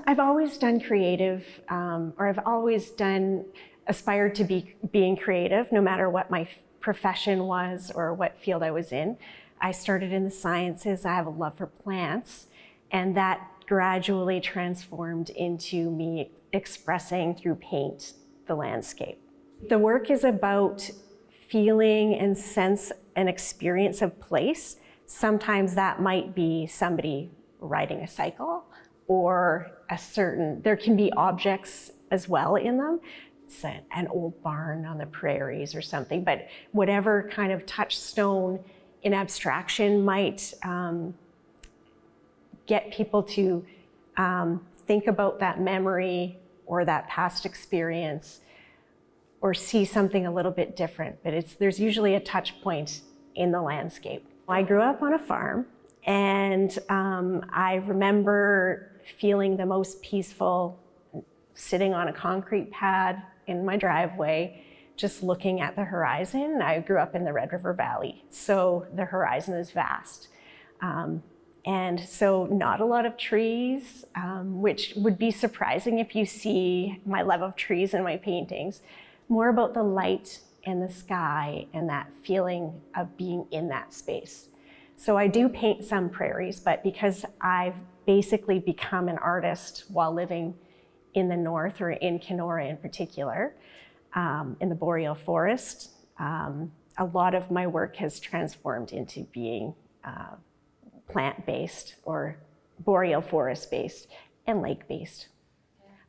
I've always done creative, or I've always aspired to being creative, no matter what my profession was or what field I was in. I started in the sciences. I have a love for plants, and that gradually transformed into me expressing through paint the landscape. The work is about feeling and sense and experience of place. Sometimes that might be somebody riding a cycle, or there can be objects as well in them. It's an old barn on the prairies or something, but whatever kind of touchstone in abstraction might get people to think about that memory or that past experience, or see something a little bit different. But there's usually a touch point in the landscape. I grew up on a farm, and I remember feeling the most peaceful sitting on a concrete pad in my driveway, just looking at the horizon. I grew up in the Red River Valley, so the horizon is vast. And so not a lot of trees, which would be surprising if you see my love of trees in my paintings. More about the light and the sky and that feeling of being in that space. So I do paint some prairies, but because I've basically become an artist while living in the north, or in Kenora in particular, in the boreal forest, a lot of my work has transformed into being plant-based or boreal forest-based and lake-based.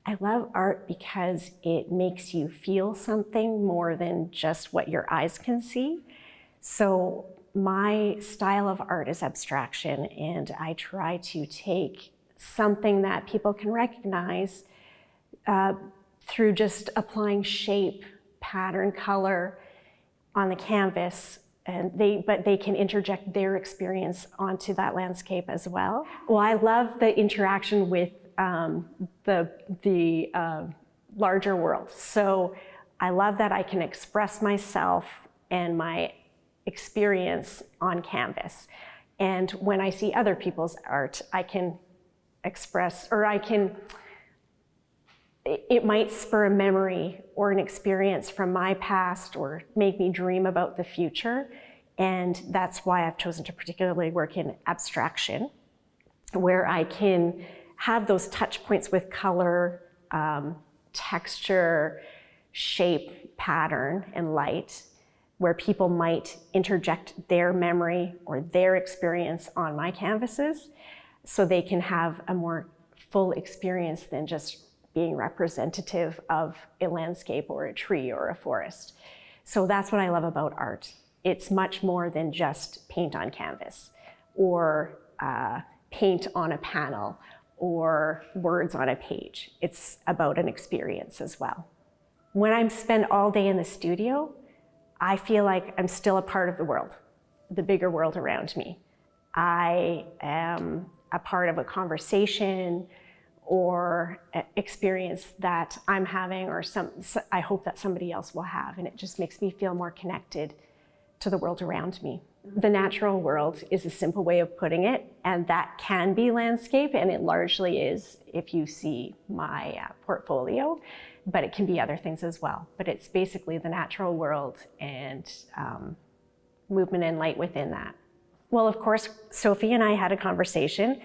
I love art because it makes you feel something more than just what your eyes can see. So my style of art is abstraction, and I try to take something that people can recognize through just applying shape, pattern, color on the canvas, but they can interject their experience onto that landscape as well. Well, I love the interaction with the larger world. So I love that I can express myself and my experience on canvas. And when I see other people's art, I can express, or it might spur a memory or an experience from my past, or make me dream about the future. And that's why I've chosen to particularly work in abstraction, where I can have those touch points with color, texture, shape, pattern, and light, where people might interject their memory or their experience on my canvases, so they can have a more full experience than just being representative of a landscape or a tree or a forest. So that's what I love about art. It's much more than just paint on canvas, or paint on a panel, or words on a page. It's about an experience as well. When I spend all day in the studio, I feel like I'm still a part of the world, the bigger world around me. I am a part of a conversation or experience that I'm having, or I hope that somebody else will have, and it just makes me feel more connected to the world around me. The natural world is a simple way of putting it, and that can be landscape, and it largely is if you see my portfolio, but it can be other things as well. But it's basically the natural world and movement and light within that. Well, of course, Sophie and I had a conversation,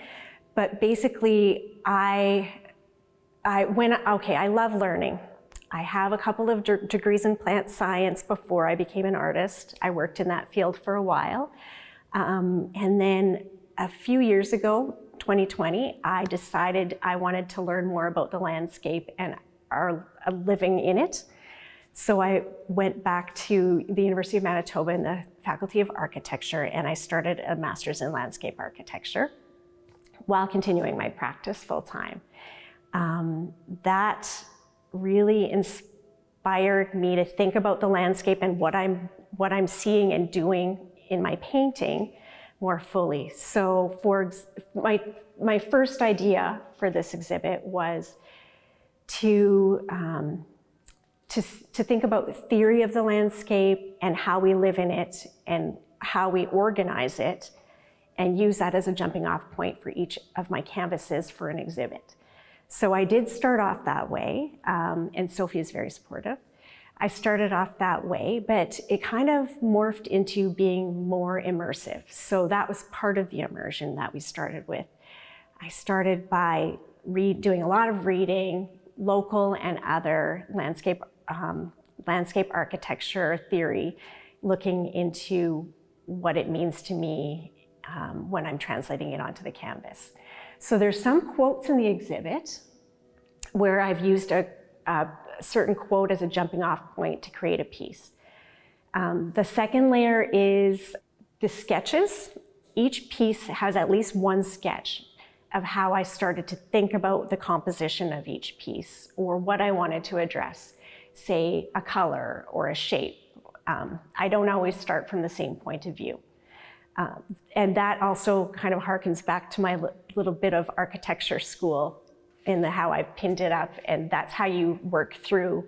but basically I love learning. I have a couple of degrees in plant science before I became an artist. I worked in that field for a while. And then a few years ago, 2020, I decided I wanted to learn more about the landscape and living in it. So I went back to the University of Manitoba in the Faculty of Architecture, and I started a master's in landscape architecture while continuing my practice full time. That really inspired me to think about the landscape and what I'm seeing and doing in my painting more fully. So my first idea for this exhibit was to think about the theory of the landscape and how we live in it and how we organize it, and use that as a jumping off point for each of my canvases for an exhibit. So I did start off that way, and Sophie is very supportive. I started off that way, but it kind of morphed into being more immersive. So that was part of the immersion that we started with. I started by doing a lot of reading, local and other landscape architecture theory, looking into what it means to me when I'm translating it onto the canvas. So there's some quotes in the exhibit where I've used a certain quote as a jumping off point to create a piece. The second layer is the sketches. Each piece has at least one sketch of how I started to think about the composition of each piece or what I wanted to address, say a color or a shape. I don't always start from the same point of view. And that also kind of harkens back to my little bit of architecture school in how I've pinned it up, and that's how you work through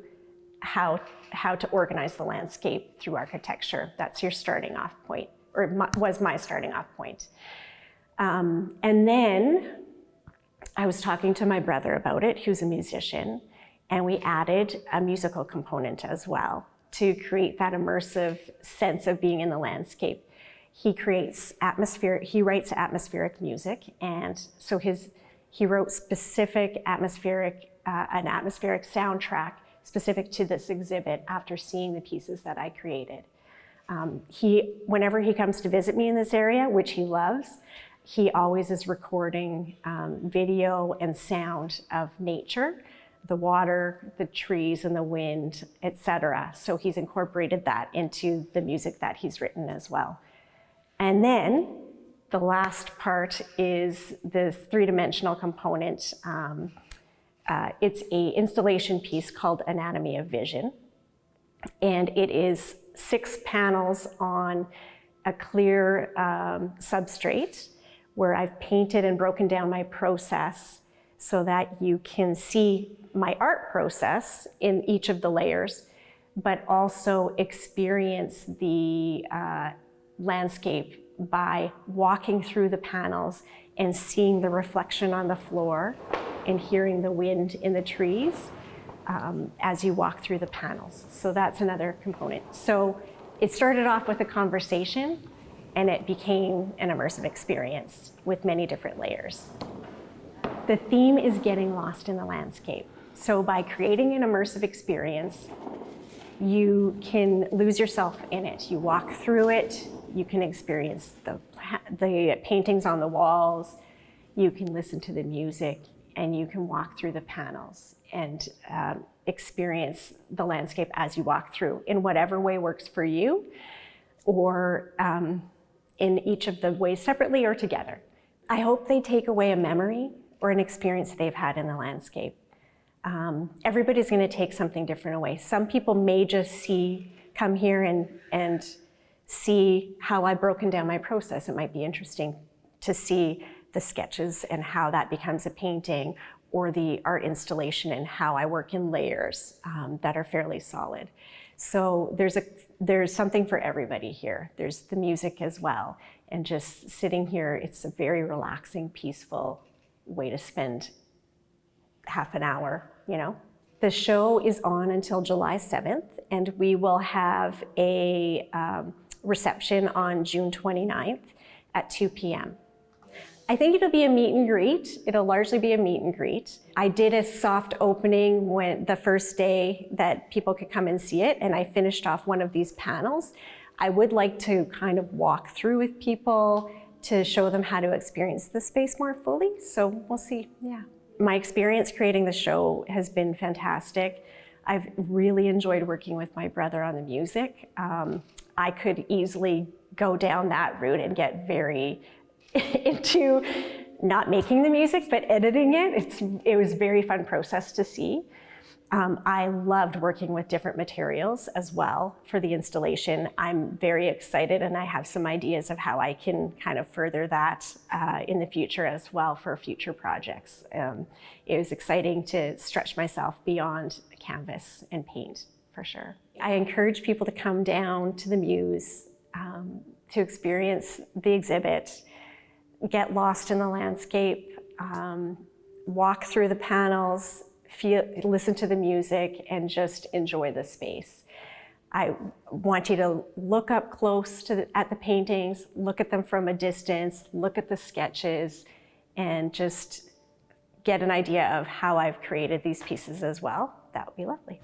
how to organize the landscape through architecture. That's your starting off point, or was my starting off point. And then I was talking to my brother about it, who's a musician, and we added a musical component as well to create that immersive sense of being in the landscape. He writes atmospheric music, and so he wrote an atmospheric soundtrack specific to this exhibit after seeing the pieces that I created. Whenever he comes to visit me in this area, which he loves, he always is recording video and sound of nature, the water, the trees and the wind, etc. So he's incorporated that into the music that he's written as well. And then the last part is this three-dimensional component. It's an installation piece called Anatomy of Vision. And it is 6 panels on a clear substrate where I've painted and broken down my process so that you can see my art process in each of the layers, but also experience the landscape by walking through the panels and seeing the reflection on the floor and hearing the wind in the trees as you walk through the panels. So that's another component. So it started off with a conversation and it became an immersive experience with many different layers. The theme is getting lost in the landscape. So by creating an immersive experience, you can lose yourself in it. You walk through it, you can experience the paintings on the walls, you can listen to the music, and you can walk through the panels and experience the landscape as you walk through in whatever way works for you, or in each of the ways separately or together. I hope they take away a memory or an experience they've had in the landscape. Everybody's going to take something different away. Some people may just come here and see how I've broken down my process. It might be interesting to see the sketches and how that becomes a painting, or the art installation and how I work in layers that are fairly solid. So there's something for everybody here. There's the music as well. And just sitting here, it's a very relaxing, peaceful way to spend half an hour, you know. The show is on until July 7th, and we will have a reception on June 29th at 2 p.m. I think it'll be a meet and greet. It'll largely be a meet and greet. I did a soft opening the first day that people could come and see it, and I finished off one of these panels. I would like to kind of walk through with people to show them how to experience the space more fully, so we'll see, yeah. My experience creating the show has been fantastic. I've really enjoyed working with my brother on the music. I could easily go down that route and get very into not making the music, but editing it. It was a very fun process to see. I loved working with different materials as well for the installation. I'm very excited, and I have some ideas of how I can kind of further that in the future as well for future projects. It was exciting to stretch myself beyond canvas and paint, for sure. I encourage people to come down to the Muse to experience the exhibit, get lost in the landscape. walk through the panels, listen to the music, and just enjoy the space. I want you to look up close at the paintings, look at them from a distance, look at the sketches, and just get an idea of how I've created these pieces as well. That would be lovely.